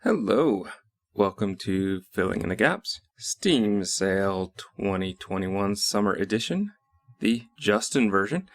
Hello, welcome to Filling in the Gaps, Steam Sale 2021 Summer Edition, the Justin version.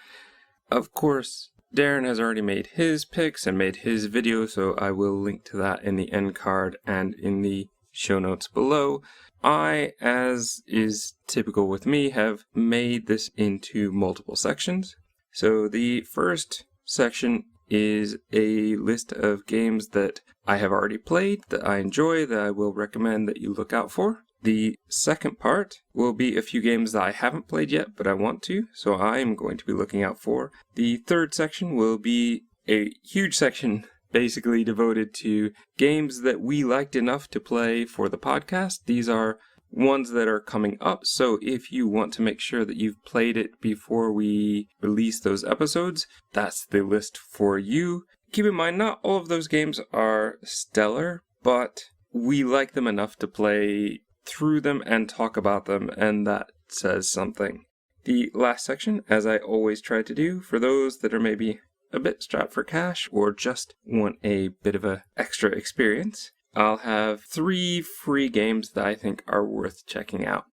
Of course, Darren has already made his picks and made his video, so I will link to that in the end card and in the show notes below. I, as is typical with me, have made this into multiple sections. So the first section is a list of games that I have already played, that I enjoy, that I will recommend that you look out for. The second part will be a few games that I haven't played yet, but I want to, so I am going to be looking out for. The third section will be a huge section basically devoted to games that we liked enough to play for the podcast. These are ones that are coming up, so if you want to make sure that you've played it before we release those episodes, that's the list for you. Keep in mind, not all of those games are stellar, but we like them enough to play through them and talk about them, and that says something. The last section, as I always try to do, for those that are maybe a bit strapped for cash or just want a bit of an extra experience, I'll have 3 free games that I think are worth checking out.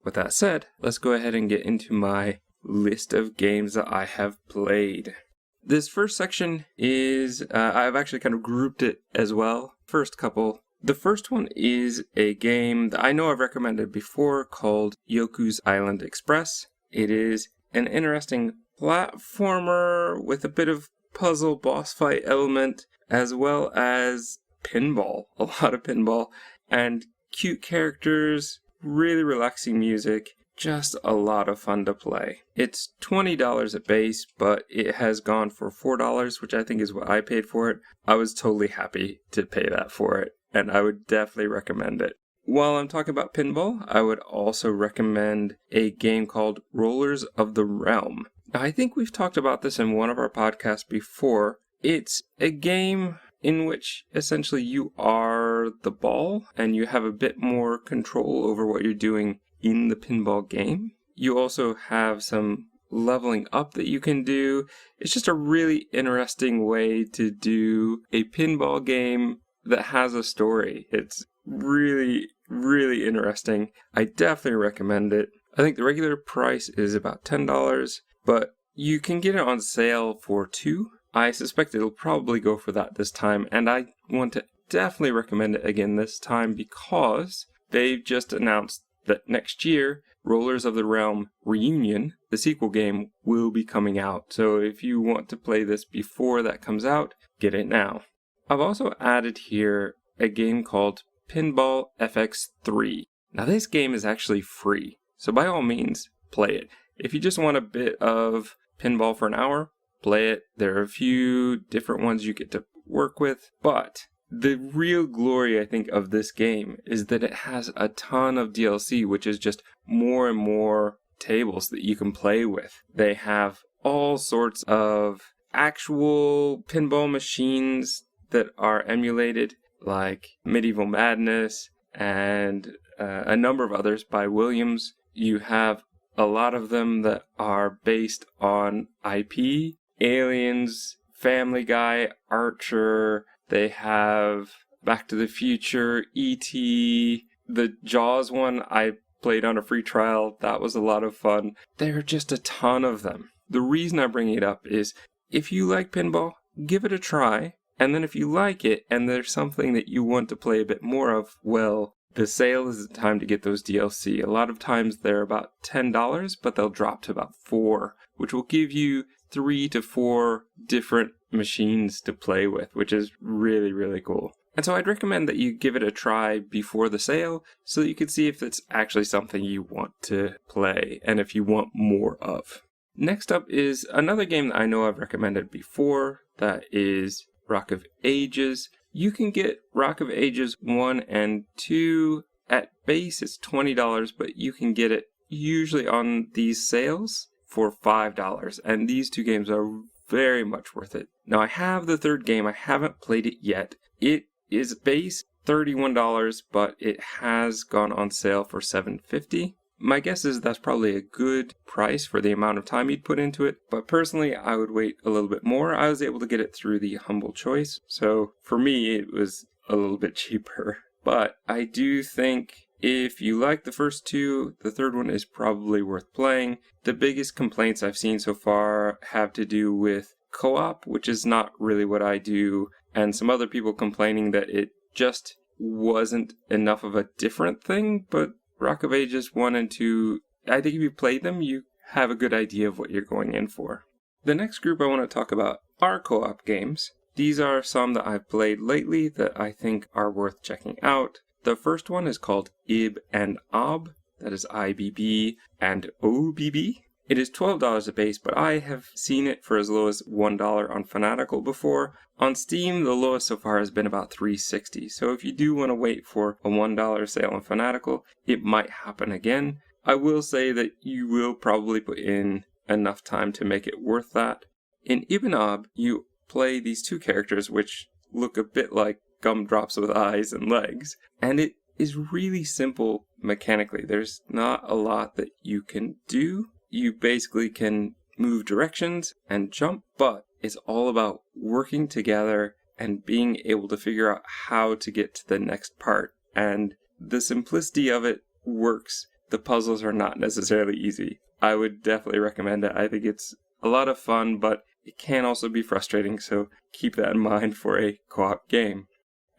With that said, let's go ahead and get into my list of games that I have played. This first section is, I've actually kind of grouped it as well. First couple. The first one is a game that I know I've recommended before called Yoku's Island Express. It is an interesting platformer with a bit of puzzle boss fight element, as well as pinball, a lot of pinball, and cute characters, really relaxing music, just a lot of fun to play. It's $20 at base, but it has gone for $4, which I think is what I paid for it. I was totally happy to pay that for it, and I would definitely recommend it. While I'm talking about pinball, I would also recommend a game called Rollers of the Realm. Now, I think we've talked about this in one of our podcasts before. It's a game in which essentially you are the ball and you have a bit more control over what you're doing in the pinball game. You also have some leveling up that you can do. It's just a really interesting way to do a pinball game that has a story. It's really, really interesting. I definitely recommend it. I think the regular price is about $10, but you can get it on sale for $2. I suspect it'll probably go for that this time, and I want to definitely recommend it again this time because they've just announced that next year, Rollers of the Realm Reunion, the sequel game, will be coming out. So if you want to play this before that comes out, get it now. I've also added here a game called Pinball FX3. Now this game is actually free, so by all means, play it. If you just want a bit of pinball for an hour, play it. There are a few different ones you get to work with, but the real glory, I think, of this game is that it has a ton of DLC, which is just more and more tables that you can play with. They have all sorts of actual pinball machines that are emulated, like Medieval Madness and a number of others by Williams. You have a lot of them that are based on IP. Aliens, Family Guy, Archer, they have Back to the Future, E.T., the Jaws one I played on a free trial. That was a lot of fun. There are just a ton of them. The reason I bring it up is if you like pinball, give it a try. And then if you like it and there's something that you want to play a bit more of, well, the sale is the time to get those DLC. A lot of times they're about $10, but they'll drop to about $4, which will give you 3 to 4 different machines to play with, which is really, really cool. And so I'd recommend that you give it a try before the sale so that you can see if it's actually something you want to play and if you want more of. Next up is another game that I know I've recommended before, that is Rock of Ages. You can get Rock of Ages 1 and 2 at base. It's $20, but you can get it usually on these sales for $5, and these 2 games are very much worth it. Now I have the third game, I haven't played it yet. It is base $31, but it has gone on sale for $7.50. My guess is that's probably a good price for the amount of time you'd put into it, but personally I would wait a little bit more. I was able to get it through the Humble Choice, so for me it was a little bit cheaper. But I do think if you like the first two, the third one is probably worth playing. The biggest complaints I've seen so far have to do with co-op, which is not really what I do, and some other people complaining that it just wasn't enough of a different thing. But Rock of Ages 1 and 2, I think if you play them, you have a good idea of what you're going in for. The next group I want to talk about are co-op games. These are some that I've played lately that I think are worth checking out. The first one is called Ib and Ob, that is IBB and OBB. It is $12 a base, but I have seen it for as low as $1 on Fanatical before. On Steam, the lowest so far has been about $3.60, so if you do want to wait for a $1 sale on Fanatical, it might happen again. I will say that you will probably put in enough time to make it worth that. In Ib and Ob, you play these two characters which look a bit like gumdrops with eyes and legs, and it is really simple mechanically. There's not a lot that you can do. You basically can move directions and jump, but it's all about working together and being able to figure out how to get to the next part. And the simplicity of it works. The puzzles are not necessarily easy. I would definitely recommend it. I think it's a lot of fun, but it can also be frustrating, so keep that in mind for a co-op game.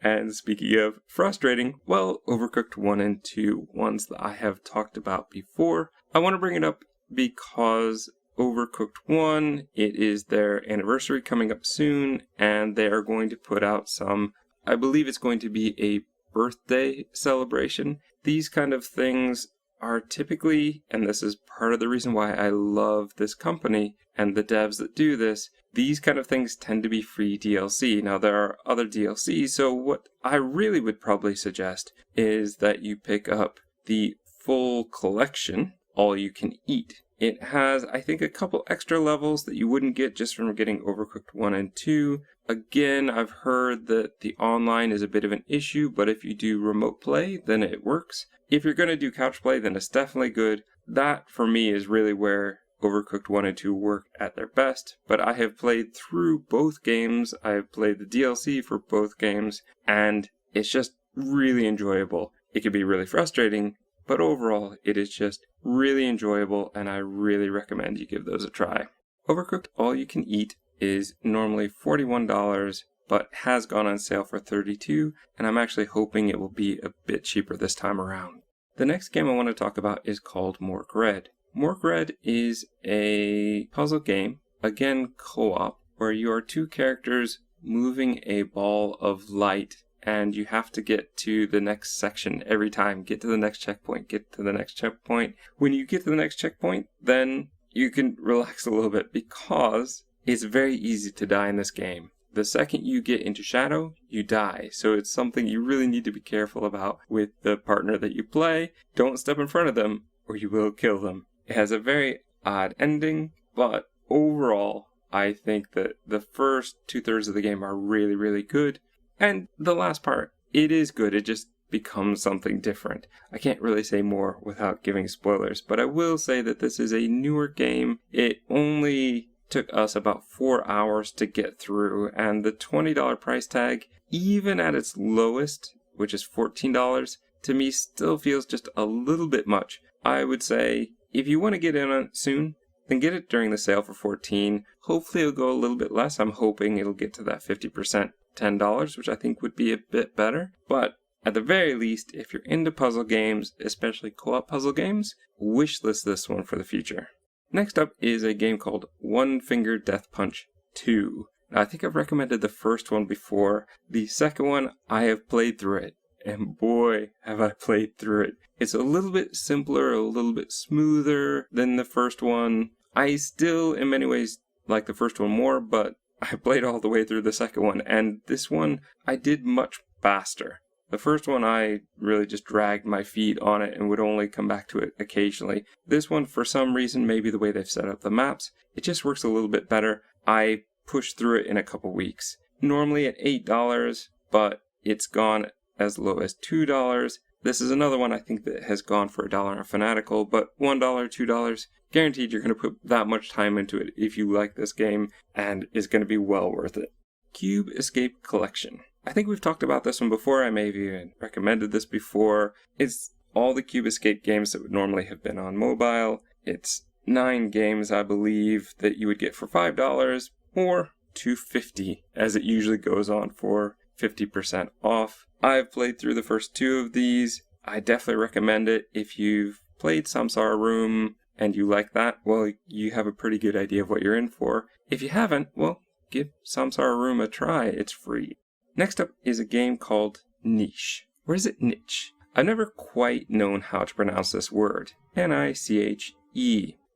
And speaking of frustrating, well, Overcooked 1 and 2, ones that I have talked about before. I want to bring it up because Overcooked 1, it is their anniversary coming up soon, and they are going to put out some, I believe it's going to be a birthday celebration. These kind of things are typically, and this is part of the reason why I love this company and the devs that do this, these kind of things tend to be free DLC. Now there are other DLCs, so what I really would probably suggest is that you pick up the full collection, All You Can Eat. It has, I think, a couple extra levels that you wouldn't get just from getting Overcooked 1 and 2. Again, I've heard that the online is a bit of an issue, but if you do remote play, then it works. If you're going to do couch play, then it's definitely good. That, for me, is really where Overcooked 1 and 2 work at their best. But I have played through both games. I have played the DLC for both games, and it's just really enjoyable. It can be really frustrating, but overall, it is just really enjoyable, and I really recommend you give those a try. Overcooked All You Can Eat is normally $41, but has gone on sale for $32, and I'm actually hoping it will be a bit cheaper this time around. The next game I want to talk about is called Mork Red. Mork Red is a puzzle game, again co-op, where you are two characters moving a ball of light, and you have to get to the next section every time. Get to the next checkpoint, get to the next checkpoint. When you get to the next checkpoint, then you can relax a little bit because it's very easy to die in this game. The second you get into shadow, you die. So it's something you really need to be careful about with the partner that you play. Don't step in front of them or you will kill them. It has a very odd ending, but overall, I think that the first 2/3 of the game are really, really good. And the last part, it is good. It just becomes something different. I can't really say more without giving spoilers, but I will say that this is a newer game. It only took us about 4 hours to get through, and the $20 price tag, even at its lowest, which is $14, to me still feels just a little bit much. I would say if you want to get in on it soon, then get it during the sale for $14. Hopefully it'll go a little bit less. I'm hoping it'll get to that 50%, $10, which I think would be a bit better. But at the very least, if you're into puzzle games, especially co-op puzzle games, wishlist this one for the future. Next up is a game called One Finger Death Punch 2. Now, I think I've recommended the first one before. The second one, I have played through it. And boy, have I played through it. It's a little bit simpler, a little bit smoother than the first one. I still, in many ways, like the first one more, but I played all the way through the second one. And this one, I did much faster. The first one, I really just dragged my feet on it and would only come back to it occasionally. This one, for some reason, maybe the way they've set up the maps, it just works a little bit better. I pushed through it in a couple weeks. Normally at $8, but it's gone as low as $2. This is another one I think that has gone for $1 on Fanatical, but $1, $2, guaranteed you're going to put that much time into it if you like this game, and it's going to be well worth it. Cube Escape Collection. I think we've talked about this one before. I may have even recommended this before. It's all the Cube Escape games that would normally have been on mobile. It's 9 games, I believe, that you would get for $5 or $2.50, as it usually goes on for 50% off. I've played through the first 2 of these. I definitely recommend it. If you've played Samsara Room and you like that, well, you have a pretty good idea of what you're in for. If you haven't, well, give Samsara Room a try. It's free. Next up is a game called Niche. Or is it Niche? I've never quite known how to pronounce this word. Niche.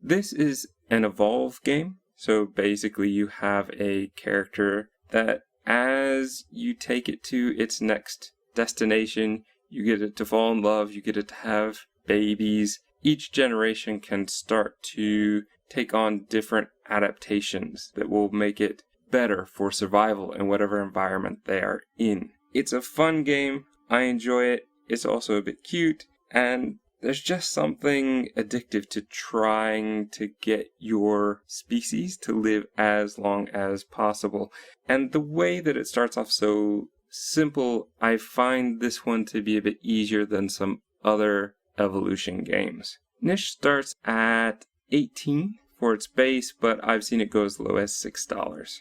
This is an evolve game. So basically you have a character that as you take it to its next destination, you get it to fall in love, you get it to have babies. Each generation can start to take on different adaptations that will make it better for survival in whatever environment they are in. It's a fun game. I enjoy it. It's also a bit cute, and there's just something addictive to trying to get your species to live as long as possible. And the way that it starts off so simple, I find this one to be a bit easier than some other evolution games. Niche starts at $18 for its base, but I've seen it go as low as $6.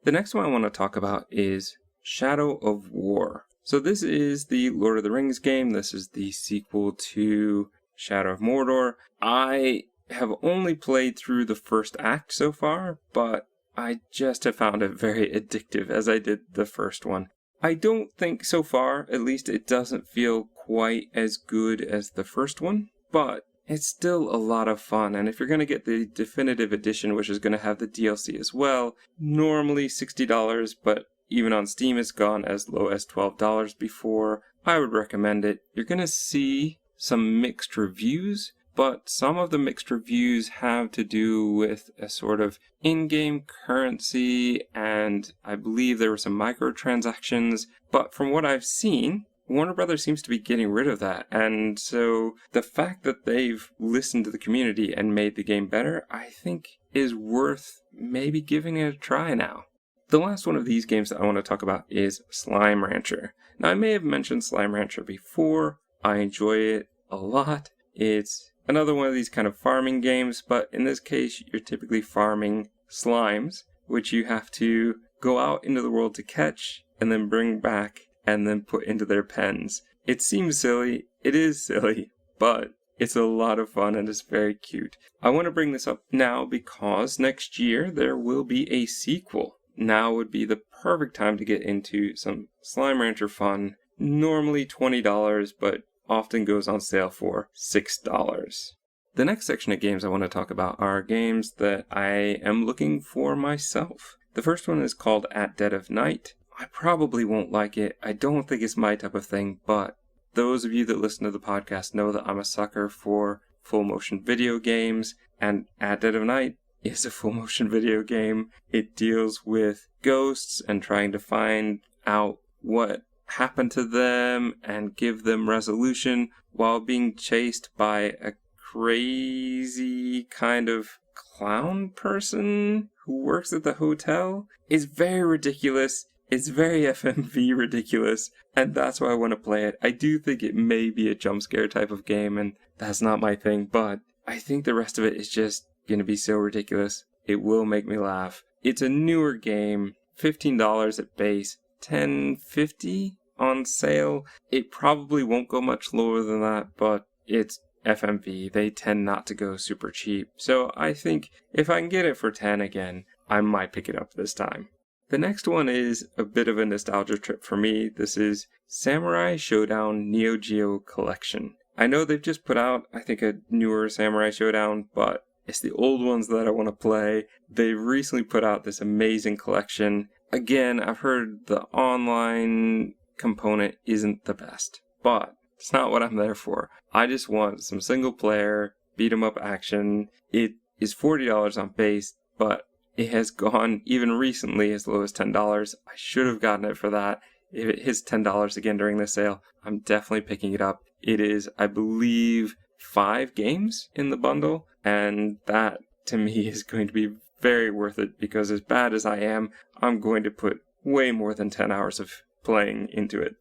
The next one I want to talk about is Shadow of War. So this is the Lord of the Rings game. This is the sequel to Shadow of Mordor. I have only played through the first act so far, but I just have found it very addictive as I did the first one. I don't think so far, at least it doesn't feel quite as good as the first one, but it's still a lot of fun. And if you're going to get the definitive edition, which is going to have the DLC as well, normally $60, but even on Steam it's gone as low as $12 before. I would recommend it. You're going to see some mixed reviews, but some of the mixed reviews have to do with a sort of in-game currency, and I believe there were some microtransactions, but from what I've seen, Warner Brothers seems to be getting rid of that, and so the fact that they've listened to the community and made the game better, I think is worth maybe giving it a try now. The last one of these games that I want to talk about is Slime Rancher. Now, I may have mentioned Slime Rancher before. I enjoy it a lot. It's another one of these kind of farming games, but in this case, you're typically farming slimes, which you have to go out into the world to catch and then bring back and then put into their pens. It seems silly. It is silly, but it's a lot of fun and it's very cute. I want to bring this up now because next year there will be a sequel. Now would be the perfect time to get into some Slime Rancher fun. Normally $20, but often goes on sale for $6. The next section of games I want to talk about are games that I am looking for myself. The first one is called At Dead of Night. I probably won't like it. I don't think it's my type of thing, but those of you that listen to the podcast know that I'm a sucker for full motion video games, and At Dead of Night is a full motion video game. It deals with ghosts and trying to find out what happened to them and give them resolution while being chased by a crazy kind of clown person who works at the hotel. It's very ridiculous. It's very FMV ridiculous, and that's why I want to play it. I do think it may be a jump scare type of game, and that's not my thing, but I think the rest of it is just going to be so ridiculous. It will make me laugh. It's a newer game, $15 at base, $10.50 on sale. It probably won't go much lower than that, but it's FMV. They tend not to go super cheap. So I think if I can get it for 10 again, I might pick it up this time. The next one is a bit of a nostalgia trip for me. This is Samurai Shodown Neo Geo Collection. I know they've just put out, I think, a newer Samurai Shodown, but it's the old ones that I want to play. They've recently put out this amazing collection. Again, I've heard the online component isn't the best, but it's not what I'm there for. I just want some single player, beat 'em up action. It is $40 on base, but it has gone even recently as low as $10. I should have gotten it for that. If it hits $10 again during the sale, I'm definitely picking it up. It is, I believe, 5 games in the bundle, and that to me is going to be very worth it because as bad as I am, I'm going to put way more than 10 hours of playing into it.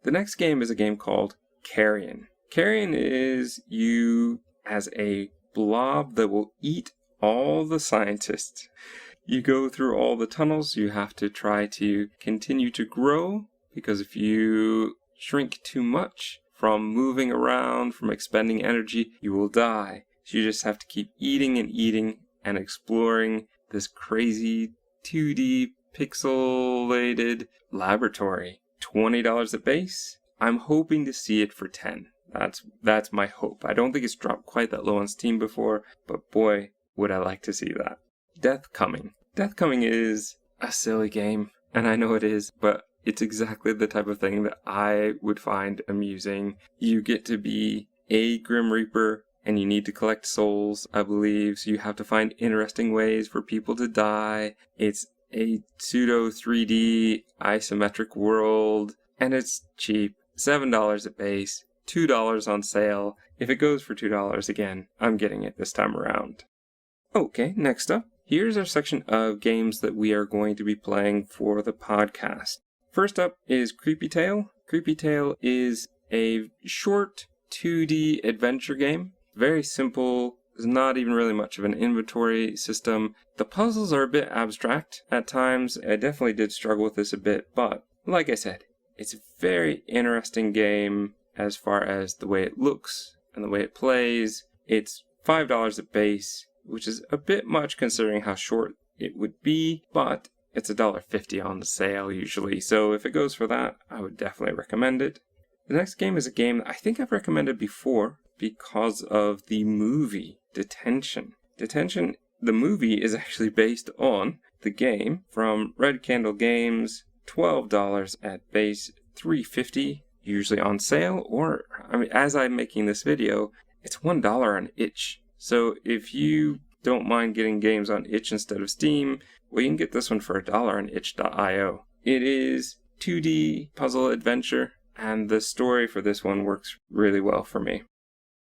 The next game is a game called Carrion. Carrion is you as a blob that will eat all the scientists. You go through all the tunnels. You have to try to continue to grow, because if you shrink too much from moving around, from expending energy, you will die. So you just have to keep eating and exploring this crazy 2D pixelated laboratory. $20 at base. I'm hoping to see it for $10. That's my hope. I don't think it's dropped quite that low on Steam before, but boy, would I like to see that. Death Coming. Death Coming is a silly game, and I know it is, but it's exactly the type of thing that I would find amusing. You get to be a Grim Reaper, and you need to collect souls, I believe, so you have to find interesting ways for people to die. It's a pseudo 3D isometric world, and it's cheap. $7 at base, $2 on sale. If it goes for $2 again, I'm getting it this time around. Okay, next up, here's our section of games that we are going to be playing for the podcast. First up is Creepy Tale. Creepy Tale is a short 2D adventure game. Very simple. There's not even really much of an inventory system. The puzzles are a bit abstract at times. I definitely did struggle with this a bit, but like I said, it's a very interesting game as far as the way it looks and the way it plays. It's $5 at base, which is a bit much considering how short it would be, but it's $1.50 on the sale usually, so if it goes for that, I would definitely recommend it. The next game is a game that I think I've recommended before because of the movie Detention. Detention, the movie, is actually based on the game from Red Candle Games. $12 at base, $3.50 usually on sale, or as I'm making this video, it's $1 on itch. So if you don't mind getting games on itch instead of Steam, well, you can get this one for $1 on itch.io. It is 2D puzzle adventure, and the story for this one works really well for me.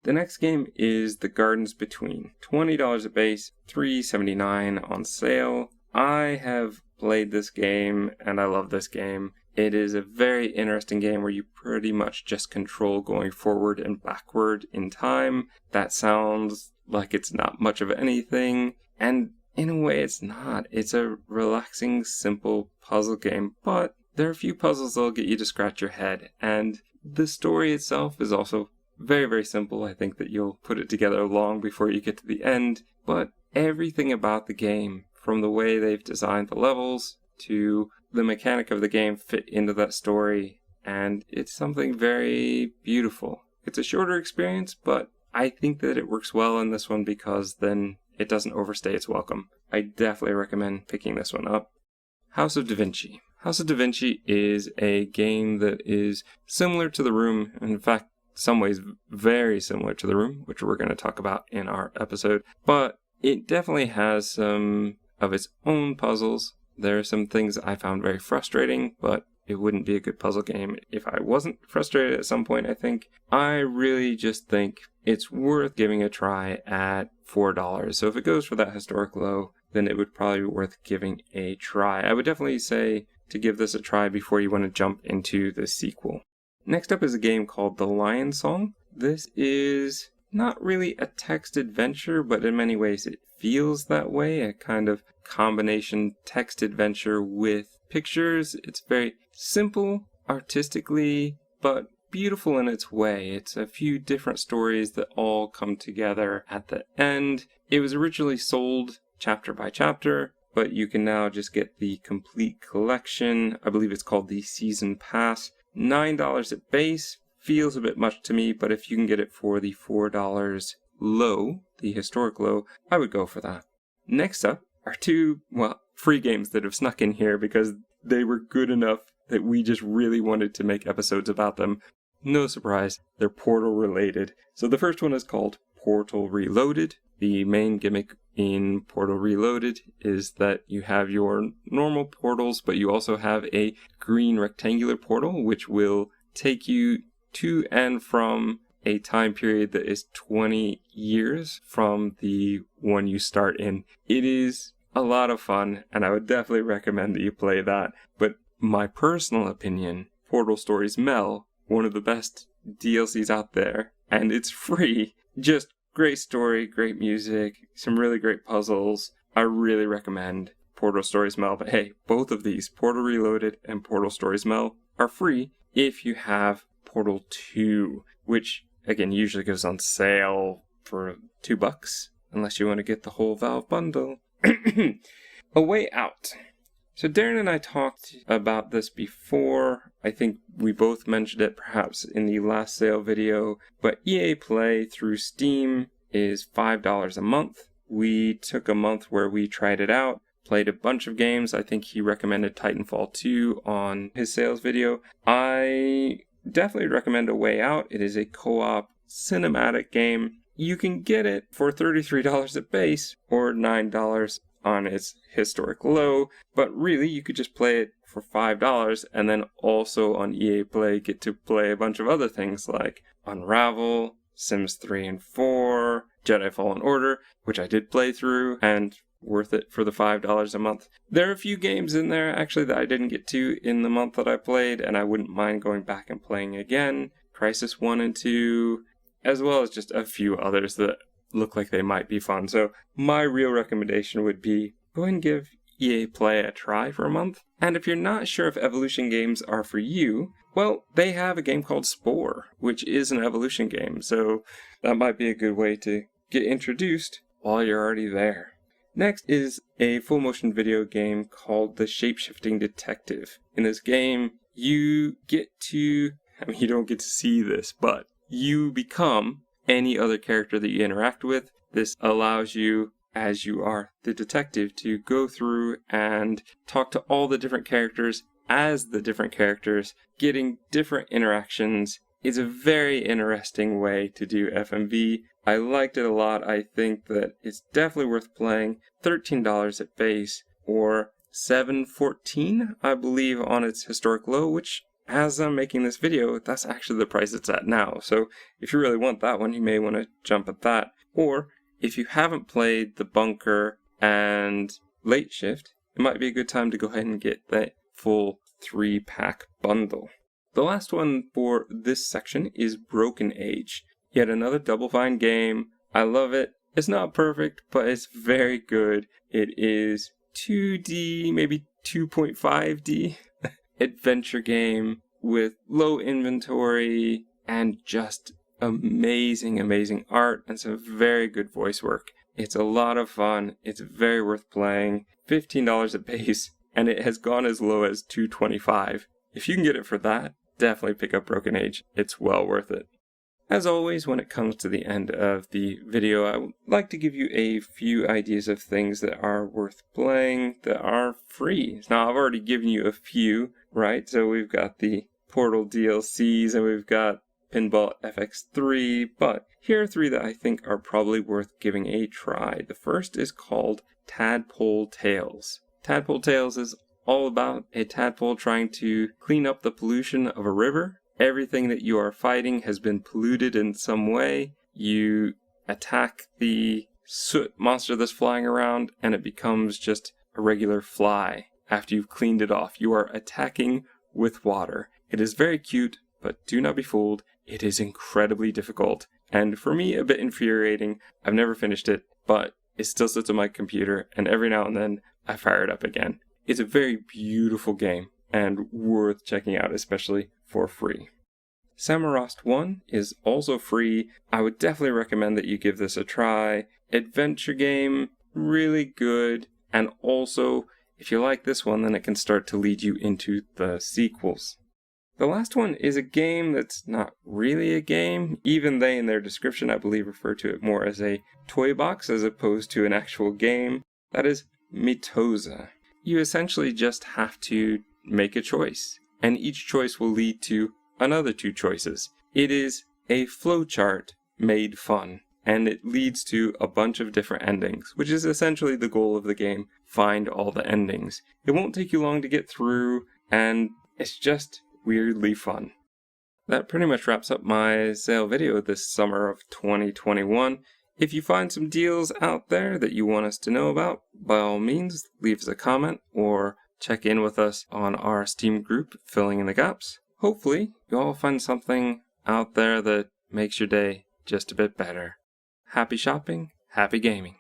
The next game is The Gardens Between. $20 a base, $3.79 on sale. I have played this game, and I love this game. It is a very interesting game where you pretty much just control going forward and backward in time. That sounds like it's not much of anything, and in a way it's not. It's a relaxing, simple puzzle game, but there are a few puzzles that'll get you to scratch your head, and the story itself is also very, very simple. I think that you'll put it together long before you get to the end, but everything about the game, from the way they've designed the levels to the mechanic of the game, fit into that story, and it's something very beautiful. It's a shorter experience, but I think that it works well in this one because then it doesn't overstay its welcome. I definitely recommend picking this one up. House of Da Vinci. House of Da Vinci is a game that is similar to The Room, in fact, some ways very similar to The Room, which we're going to talk about in our episode, but it definitely has some of its own puzzles. There are some things I found very frustrating, but it wouldn't be a good puzzle game if I wasn't frustrated at some point, I think. I really just think it's worth giving a try at $4. So if it goes for that historic low, then it would probably be worth giving a try. I would definitely say to give this a try before you want to jump into the sequel. Next up is a game called The Lion Song. This is not really a text adventure, but in many ways it feels that way, a kind of combination text adventure with pictures. It's very simple artistically, but beautiful in its way. It's a few different stories that all come together at the end. It was originally sold chapter by chapter, but you can now just get the complete collection. I believe it's called the Season Pass. $9 at base feels a bit much to me, but if you can get it for the $4 low, the historic low, I would go for that. Next up are two, free games that have snuck in here because they were good enough that we just really wanted to make episodes about them. No surprise, they're Portal related. So the first one is called Portal Reloaded. The main gimmick in Portal Reloaded is that you have your normal portals, but you also have a green rectangular portal, which will take you to and from a time period that is 20 years from the one you start in. It is a lot of fun, and I would definitely recommend that you play that. But my personal opinion, Portal Stories Mel, one of the best DLCs out there, and it's free. Just great story, great music, some really great puzzles. I really recommend Portal Stories Mel. But hey, both of these, Portal Reloaded and Portal Stories Mel, are free if you have Portal 2, which again usually goes on sale for $2, unless you want to get the whole Valve bundle. A Way Out. So Darren and I talked about this before. I think we both mentioned it perhaps in the last sale video, but EA Play through Steam is $5 a month. We took a month where we tried it out, played a bunch of games. I think he recommended Titanfall 2 on his sales video. I definitely recommend A Way Out. It is a co-op cinematic game. You can get it for $33 at base or $9 on its historic low, but really you could just play it for $5 and then also on EA Play get to play a bunch of other things like Unravel, Sims 3 and 4, Jedi Fallen Order, which I did play through and worth it for the $5 a month. There are a few games in there actually that I didn't get to in the month that I played, and I wouldn't mind going back and playing again. Crysis 1 and 2, as well as just a few others that look like they might be fun. So my real recommendation would be go ahead and give EA Play a try for a month. And if you're not sure if Evolution games are for you, well, they have a game called Spore, which is an Evolution game. So that might be a good way to get introduced while you're already there. Next is a full motion video game called The Shapeshifting Detective. In this game, you get to, you don't get to see this, but you become any other character that you interact with. This allows you, as you are the detective, to go through and talk to all the different characters as the different characters, getting different interactions. It's a very interesting way to do FMV. I liked it a lot. I think that it's definitely worth playing. $13 at base or $7.14, I believe, on its historic low, which as I'm making this video, that's actually the price it's at now. So if you really want that one, you may want to jump at that. Or if you haven't played The Bunker and Late Shift, it might be a good time to go ahead and get that full 3-pack bundle. The last one for this section is Broken Age. Yet another Double Fine game. I love it. It's not perfect, but it's very good. It is 2D, maybe 2.5D. Adventure game with low inventory and just amazing art and some very good voice work. It's a lot of fun. It's very worth playing. $15 a base, and it has gone as low as $2.25. If you can get it for that, definitely pick up Broken Age. It's well worth it. As always, when it comes to the end of the video, I would like to give you a few ideas of things that are worth playing that are free. Now, I've already given you a few, right? So we've got the Portal DLCs and we've got Pinball FX3, but here are 3 that I think are probably worth giving a try. The first is called Tadpole Tales. Tadpole Tales is all about a tadpole trying to clean up the pollution of a river. Everything that you are fighting has been polluted in some way. You attack the soot monster that's flying around and it becomes just a regular fly after you've cleaned it off. You are attacking with water. It is very cute, but do not be fooled. It is incredibly difficult. And for me, a bit infuriating. I've never finished it, but it still sits on my computer and every now and then I fire it up again. It's a very beautiful game and worth checking out, especially for free. Samorost 1 is also free. I would definitely recommend that you give this a try. Adventure game, really good. And also, if you like this one, then it can start to lead you into the sequels. The last one is a game that's not really a game. Even they in their description, I believe, refer to it more as a toy box as opposed to an actual game. That is Mitoza. You essentially just have to make a choice, and each choice will lead to another 2 choices. It is a flowchart made fun, and it leads to a bunch of different endings, which is essentially the goal of the game. Find all the endings. It won't take you long to get through, and it's just weirdly fun. That pretty much wraps up my sale video this summer of 2021. If you find some deals out there that you want us to know about, by all means, leave us a comment or check in with us on our Steam group, Filling in the Gaps. Hopefully, you all find something out there that makes your day just a bit better. Happy shopping, happy gaming.